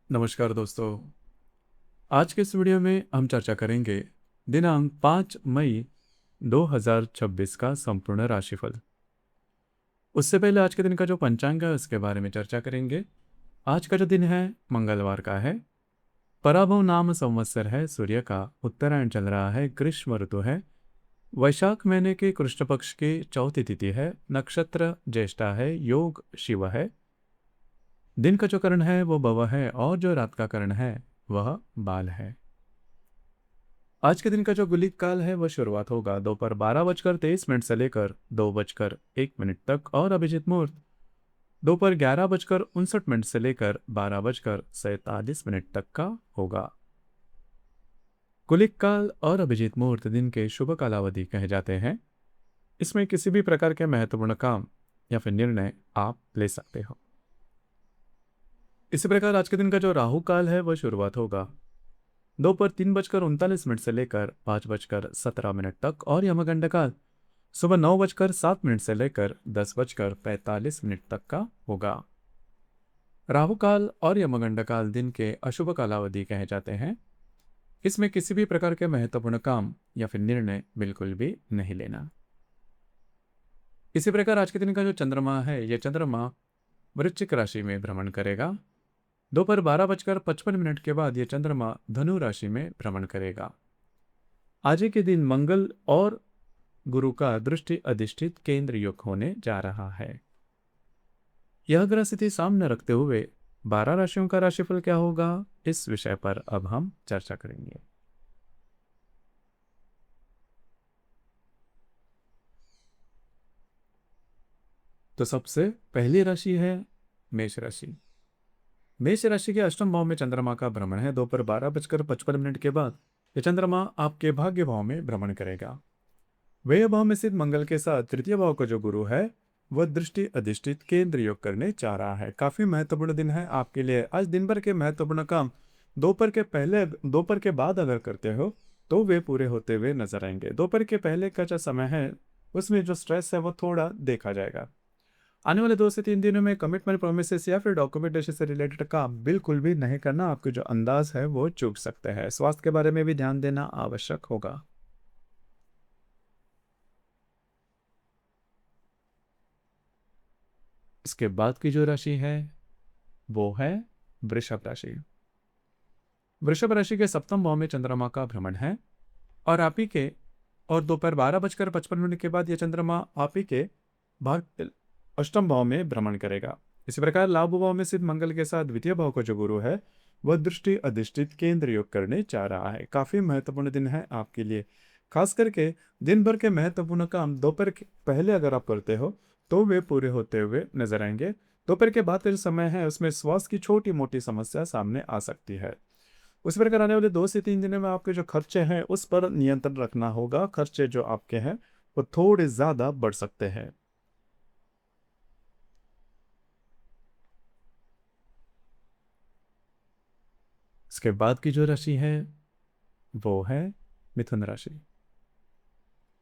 नमस्कार दोस्तों। आज के इस वीडियो में हम चर्चा करेंगे दिनांक 5 मई 2026 का संपूर्ण राशिफल। उससे पहले आज के दिन का जो पंचांग है उसके बारे में चर्चा करेंगे। आज का जो दिन है मंगलवार का है। पराभव नाम संवत्सर है, सूर्य का उत्तरायण चल रहा है, ग्रीष्म ऋतु है। वैशाख महीने के कृष्ण पक्ष की चौथी तिथि है, नक्षत्र ज्येष्ठा है, योग शिव है। दिन का जो करण है वो भव है और जो रात का करण है वह बाल है। आज के दिन का जो गुलिक काल है वह शुरुआत होगा दोपहर 12:23 से लेकर 2:01 तक और अभिजीत मुहूर्त दोपहर 11:59 से लेकर 12:47 तक का होगा। गुलिक काल और अभिजीत मुहूर्त दिन के शुभ कालावधि कहे जाते हैं। इसमें किसी भी प्रकार के महत्वपूर्ण काम या फिर निर्णय आप ले सकते हो। इसी प्रकार आज के दिन का जो राहु काल है वह शुरुआत होगा दोपहर 3:39 से लेकर 5:17 तक और यमगंड काल सुबह 9:07 से लेकर 10:45 तक का होगा। राहु काल और यमगंड काल दिन के अशुभ कालावधि कहे जाते हैं। इसमें किसी भी प्रकार के महत्वपूर्ण काम या फिर निर्णय बिल्कुल भी नहीं लेना। इसी प्रकार आज के दिन का जो चंद्रमा है यह चंद्रमा वृश्चिक राशि में भ्रमण करेगा। दोपहर 12:55 के बाद यह चंद्रमा धनु राशि में भ्रमण करेगा। आज के दिन मंगल और गुरु का दृष्टि अधिष्ठित केंद्र योग होने जा रहा है। यह ग्रह स्थिति सामने रखते हुए 12 राशियों का राशिफल क्या होगा, इस विषय पर अब हम चर्चा करेंगे। तो सबसे पहली राशि है मेष राशि। मेष राशि के अष्टम भाव में चंद्रमा का भ्रमण है। दोपहर 12:55 के बाद यह चंद्रमा आपके भाग्य भाव में भ्रमण करेगा। व्यय भाव में स्थित मंगल के साथ तृतीय भाव का जो गुरु है वह दृष्टि अधिष्ठित केंद्र योग करने जा रहा है। काफी महत्वपूर्ण दिन है आपके लिए। आज दिन भर के महत्वपूर्ण काम दोपहर के बाद अगर करते हो तो वे पूरे होते हुए नजर आएंगे। दोपहर के पहले का जो समय है उसमें जो स्ट्रेस है वो थोड़ा देखा जाएगा। आने वाले 2 से 3 दिनों में कमिटमेंट प्रोमिसेस या फिर डॉक्यूमेंटेशन से रिलेटेड काम बिल्कुल भी नहीं करना। आपके जो अंदाज है वो चूक सकते हैं। स्वास्थ्य के बारे में भी ध्यान देना आवश्यक होगा। इसके बाद की जो राशि है वो है वृषभ राशि। वृषभ राशि के सप्तम भाव में चंद्रमा का भ्रमण है और आप ही के और दोपहर 12:55 के बाद यह चंद्रमा आप ही के भाग अष्टम भाव में भ्रमण करेगा। इसी प्रकार लाभ भाव में स्थित मंगल के साथ द्वितीय भाव का जो गुरु है वह दृष्टि अधिष्ठित केंद्र योग करने जा रहा है। काफी महत्वपूर्ण दिन है आपके लिए। खास करके दिन भर के महत्वपूर्ण काम दोपहर के पहले अगर आप करते हो तो वे पूरे होते हुए नजर आएंगे। दोपहर के बाद का जो समय है उसमें स्वास्थ्य की छोटी मोटी समस्या सामने आ सकती है। उसी प्रकार आने वाले 2 से 3 दिनों में आपके जो खर्चे हैं उस पर नियंत्रण रखना होगा। खर्चे जो आपके हैं वो थोड़े ज्यादा बढ़ सकते हैं। इसके बाद की जो राशि है वो है मिथुन राशि।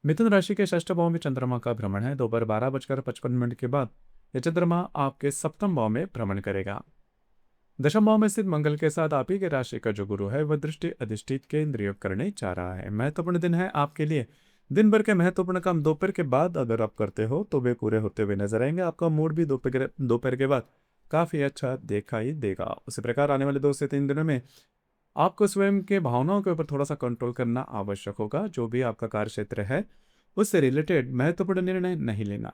मिथुन राशि के षष्ठ भाव में चंद्रमा का भ्रमण है। दोपहर 12:55 के बाद यह चंद्रमा आपके सप्तम भाव में भ्रमण करेगा। दशम भाव में स्थित मंगल के साथ आप ही के राशि का जो गुरु है वह दृष्टि अधिष्ठित केंद्र योग करने जा रहा है। महत्वपूर्ण दिन है आपके लिए। दिन भर के महत्वपूर्ण काम दोपहर के बाद अगर आप करते हो तो वे पूरे होते हुए नजर आएंगे। आपका मूड भी दोपहर के बाद काफी अच्छा दिखाई देगा। उसी प्रकार आने वाले 2 से 3 दिनों में आपको स्वयं के भावनाओं के ऊपर थोड़ा सा कंट्रोल करना आवश्यक होगा। जो भी आपका कार्य क्षेत्र है उससे रिलेटेड महत्वपूर्ण निर्णय नहीं लेना।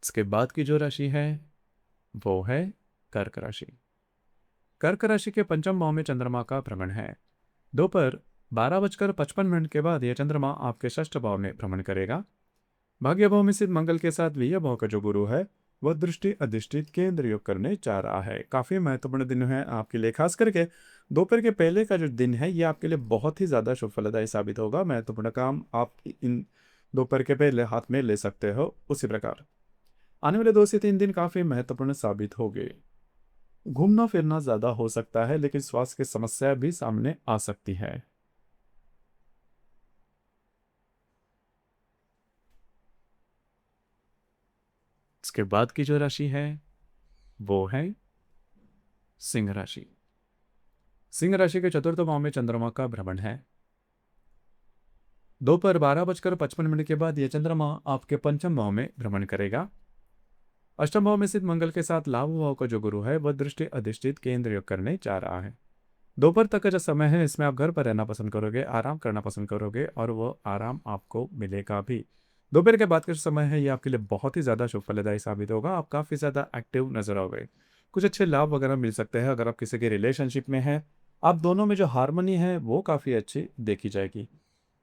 इसके बाद की जो राशि है वो है कर्क राशि। कर्क राशि के पंचम भाव में चंद्रमा का भ्रमण है। दोपहर 12:55 के बाद यह चंद्रमा आपके षष्ठ भाव में भ्रमण करेगा। भाग्य भाव में स्थित मंगल के साथ विजय भाव का जो गुरु है वह दृष्टि अधिष्ठित केंद्र योग करने जा रहा है। काफी महत्वपूर्ण दिन है आपके लिए। खास करके दोपहर के पहले का जो दिन है ये आपके लिए बहुत ही ज्यादा शुभ फलदायी साबित होगा। महत्वपूर्ण काम आप इन दोपहर के पहले हाथ में ले सकते हो। उसी प्रकार आने वाले 2 से 3 दिन काफी महत्वपूर्ण साबित होंगे। घूमना फिरना ज्यादा हो सकता है लेकिन स्वास्थ्य की समस्या भी सामने आ सकती है। इसके बाद की जो राशि है वो है सिंह राशि। सिंह राशि के चतुर्थ भाव में चंद्रमा का भ्रमण है। दोपहर 12:55 के बाद यह चंद्रमा आपके पंचम भाव में भ्रमण करेगा। अष्टम भाव में स्थित मंगल के साथ लाभ भाव का जो गुरु है वह दृष्टि अधिष्ठित केंद्र योग करने जा रहा है। दोपहर तक का जो समय है इसमें आप घर पर रहना पसंद करोगे, आराम करना पसंद करोगे और वो आराम आपको मिलेगा भी। दोपहर के बाद का जो समय है ये आपके लिए बहुत ही ज़्यादा शुभ फलदायी साबित होगा। आप काफ़ी ज़्यादा एक्टिव नजर आओगे। कुछ अच्छे लाभ वगैरह मिल सकते हैं। अगर आप किसी के रिलेशनशिप में हैं, आप दोनों में जो हारमोनी है वो काफ़ी अच्छी देखी जाएगी।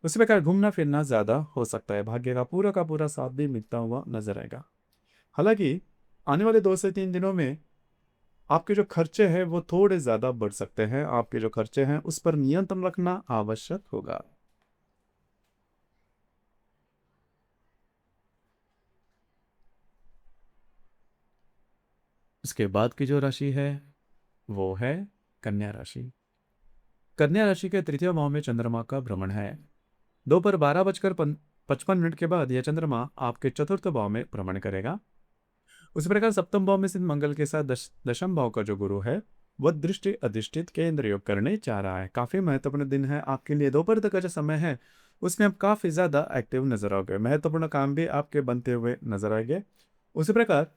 उसी प्रकार घूमना फिरना ज़्यादा हो सकता है। भाग्य का पूरा साथ भी मिलता हुआ नजर आएगा। हालांकि आने वाले 2 से 3 दिनों में आपके जो खर्चे हैं वो थोड़े ज़्यादा बढ़ सकते हैं। आपके जो खर्चे हैं उस पर नियंत्रण रखना आवश्यक होगा। इसके बाद की जो राशि है वो है कन्या राशि। कन्या राशि के तृतीय भाव में चंद्रमा का भ्रमण है। दोपहर 12:55 के बाद यह चंद्रमा आपके चतुर्थ भाव में भ्रमण करेगा। उसी प्रकार सप्तम भाव में स्थित मंगल के साथ दशम भाव का जो गुरु है वह दृष्टि अधिष्ठित केंद्र योग करने जा रहा है। काफी महत्वपूर्ण दिन है आपके लिए। दोपहर तक का जो समय है उसमें आप काफी ज्यादा एक्टिव नजर आओगे। महत्वपूर्ण काम भी आपके बनते हुए नजर आएंगे। उसी प्रकार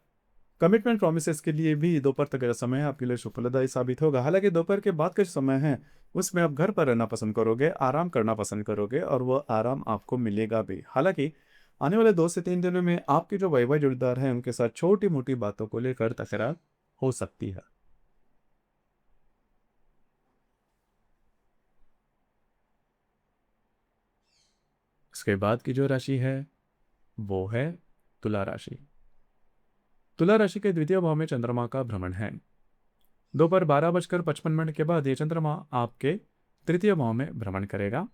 कमिटमेंट प्रोमिसेस के लिए भी दोपहर तक का जो समय है आपके लिए शुभफलदायी साबित होगा। हालांकि दोपहर के बाद का जो समय है उसमें आप घर पर रहना पसंद करोगे, आराम करना पसंद करोगे और वह आराम आपको मिलेगा भी। हालांकि आने वाले 2 से 3 दिनों में आपके जो वैवाहिक जोड़ीदार हैं उनके साथ छोटी मोटी बातों को लेकर तकरार हो सकती है। इसके बाद की जो राशि है वो है तुला राशि। तुला राशि के द्वितीय भाव में चंद्रमा का भ्रमण है। दोपहर 12:55 के बाद यह चंद्रमा आपके तृतीय भाव में भ्रमण करेगा।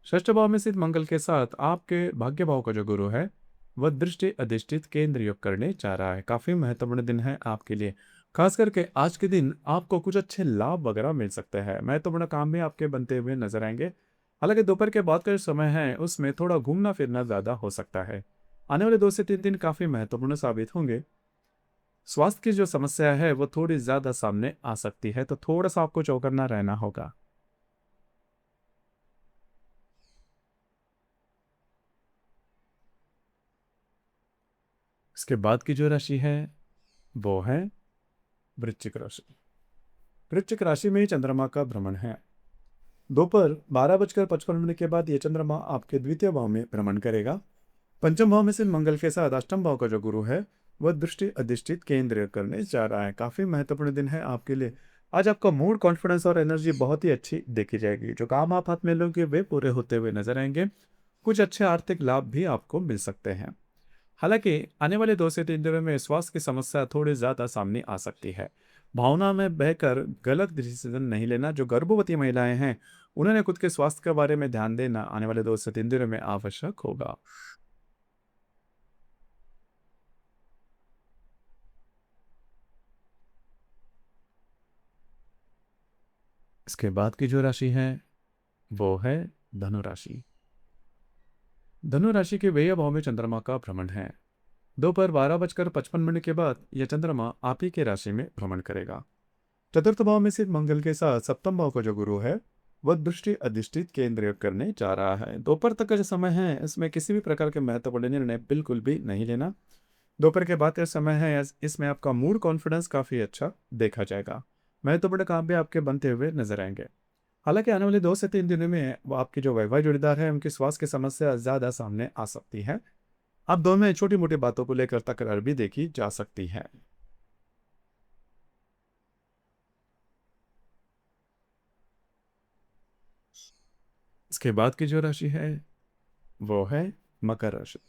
षष्ठ भाव में स्थित मंगल के साथ आपके भाग्य भाव का जो गुरु है वह दृष्टि अधिष्ठित केंद्र योग करने जा रहा है। काफी महत्वपूर्ण दिन है आपके लिए। खास करके आज के दिन आपको कुछ अच्छे लाभ वगैरह मिल सकते हैं। महत्वपूर्ण काम भी आपके बनते हुए नजर आएंगे। हालांकि दोपहर के बाद का जो समय है उसमें थोड़ा घूमना फिरना ज्यादा हो सकता है। आने वाले 2 से 3 दिन काफी महत्वपूर्ण साबित होंगे। स्वास्थ्य की जो समस्या है वो थोड़ी ज्यादा सामने आ सकती है, तो थोड़ा सा आपको चौकन्ना रहना होगा। इसके बाद की जो राशि है वो है वृश्चिक राशि। वृश्चिक राशि में ही चंद्रमा का भ्रमण है। दोपहर 12:55 के बाद यह चंद्रमा आपके द्वितीय भाव में भ्रमण करेगा। पंचम भाव में से मंगल के साथ अष्टम भाव का जो गुरु है वह दृष्टि अधिष्ठित केंद्र करने जा रहा है। काफी महत्वपूर्ण दिन है आपके लिए। आज आपका मूड, कॉन्फिडेंस और एनर्जी बहुत ही अच्छी देखी जाएगी। जो काम आप हाथ में लोगे वे पूरे होते हुए नजर आएंगे। कुछ अच्छे आर्थिक लाभ भी आपको मिल सकते हैं। हालांकि आने वाले 2 से 3 दिनों में स्वास्थ्य की समस्या थोड़ी ज्यादा सामने आ सकती है। भावना में बहकर गलत डिसीजन नहीं लेना। जो गर्भवती महिलाएं हैं उन्होंने खुद के स्वास्थ्य के बारे में ध्यान देना आने वाले 2 से 3 दिनों में आवश्यक होगा। इसके बाद की जो राशि है वो है धनु राशि। धनु राशि के व्यय भाव में चंद्रमा का भ्रमण है। दोपहर 12:55 के बाद यह चंद्रमा आप ही के राशि में भ्रमण करेगा। चतुर्थ भाव में सिर्फ मंगल के साथ सप्तम भाव का जो गुरु है वह दृष्टि अधिष्ठित केंद्र करने जा रहा है। दोपहर तक का जो समय है इसमें किसी भी प्रकार के महत्वपूर्ण निर्णय बिल्कुल भी नहीं लेना। दोपहर के बाद का समय है इसमें आपका मूड, कॉन्फिडेंस काफी अच्छा देखा जाएगा। महत्वपूर्ण काम भी आपके बनते हुए नजर आएंगे। हालांकि आने वाले 2 से 3 दिनों में वो आपके जो वैवाहिक जोड़ीदार है उनकी स्वास्थ्य की समस्या ज्यादा सामने आ सकती है। आप दोनों में छोटी मोटी बातों को लेकर तकरार भी देखी जा सकती है। इसके बाद की जो राशि है वो है मकर राशि।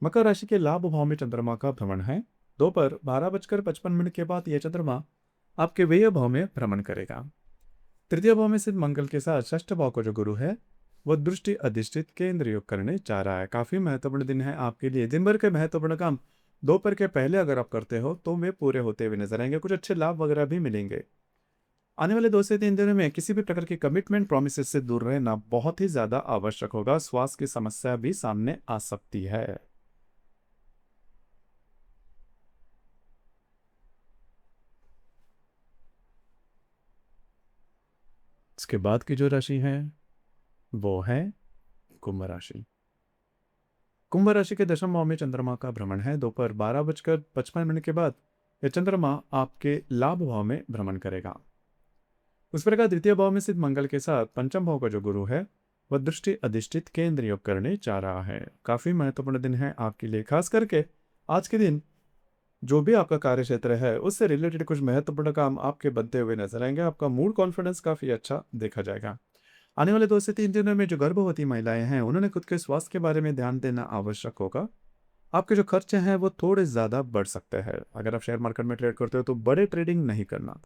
मकर राशि के लाभ भाव में चंद्रमा का भ्रमण है। दोपहर 12:55 के बाद यह चंद्रमा आपके व्यय भाव में भ्रमण करेगा। तृतीय भाव में सिर्फ मंगल के साथ षष्ठ भाव का जो गुरु है वह दृष्टि अधिष्ठित केंद्र योग करने जा रहा है। काफी महत्वपूर्ण दिन है आपके लिए। दिन भर के महत्वपूर्ण काम दोपहर के पहले अगर आप करते हो तो वे पूरे होते हुए नजर आएंगे। कुछ अच्छे लाभ वगैरह भी मिलेंगे। आने वाले 2 से 3 दिनों में किसी भी प्रकार की कमिटमेंट प्रोमिस से दूर रहना बहुत ही ज्यादा आवश्यक होगा। स्वास्थ्य की समस्या भी सामने आ सकती है। इसके बाद की जो राशि है वो है कुंभ राशि। कुंभ राशि के दशम भाव में चंद्रमा का भ्रमण है। दोपहर 12:55 के बाद यह चंद्रमा आपके लाभ भाव में भ्रमण करेगा। उस प्रकार द्वितीय भाव में स्थित मंगल के साथ पंचम भाव का जो गुरु है वह दृष्टि अधिष्ठित केंद्र योग करने जा रहा है। काफी महत्वपूर्ण दिन है आपके लिए। खास करके आज के दिन जो भी आपका कार्य क्षेत्र है उससे रिलेटेड कुछ महत्वपूर्ण काम आपके बनते हुए नजर आएंगे। आपका मूड कॉन्फिडेंस काफी अच्छा देखा जाएगा। आने वाले 2 से 3 दिनों में जो गर्भवती महिलाएं हैं उन्होंने खुद के स्वास्थ्य के बारे में ध्यान देना आवश्यक होगा। आपके जो खर्चे हैं वो थोड़े ज्यादा बढ़ सकते हैं। अगर आप शेयर मार्केट में ट्रेड करते हो तो बड़े ट्रेडिंग नहीं करना।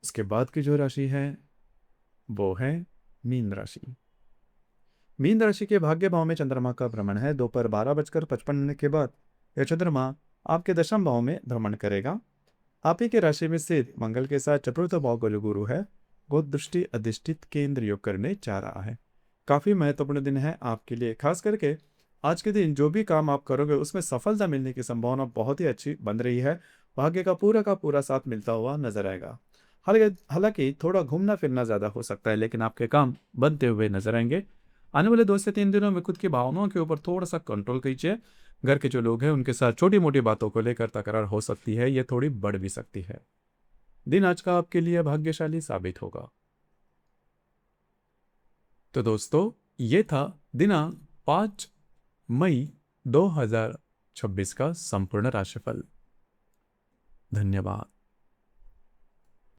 इसके बाद की जो राशि है वो है मीन राशि। मीन राशि के भाग्य भाव में चंद्रमा का भ्रमण है। दोपहर 12:55 के बाद यह चंद्रमा आपके दशम भाव में भ्रमण करेगा। आप ही के राशि में स्थित मंगल के साथ चतुर्थ भाव का जो गुरु है वो दृष्टि अधिष्ठित केंद्र योग करने जा रहा है। काफी महत्वपूर्ण दिन है आपके लिए। खास करके आज के दिन जो भी काम आप करोगे उसमें सफलता मिलने की संभावना बहुत ही अच्छी बन रही है। भाग्य का पूरा साथ मिलता हुआ नजर आएगा। हालांकि थोड़ा घूमना फिरना ज्यादा हो सकता है लेकिन आपके काम बनते हुए नजर आएंगे। आने वाले 2 से 3 दिनों में खुद की भावनाओं के ऊपर थोड़ा सा कंट्रोल कीजिए। घर के जो लोग हैं उनके साथ छोटी मोटी बातों को लेकर तकरार हो सकती है, ये थोड़ी बढ़ भी सकती है। दिन आज का आपके लिए भाग्यशाली साबित होगा। तो दोस्तों ये था दिनांक 5 मई 2026 का संपूर्ण राशिफल। धन्यवाद।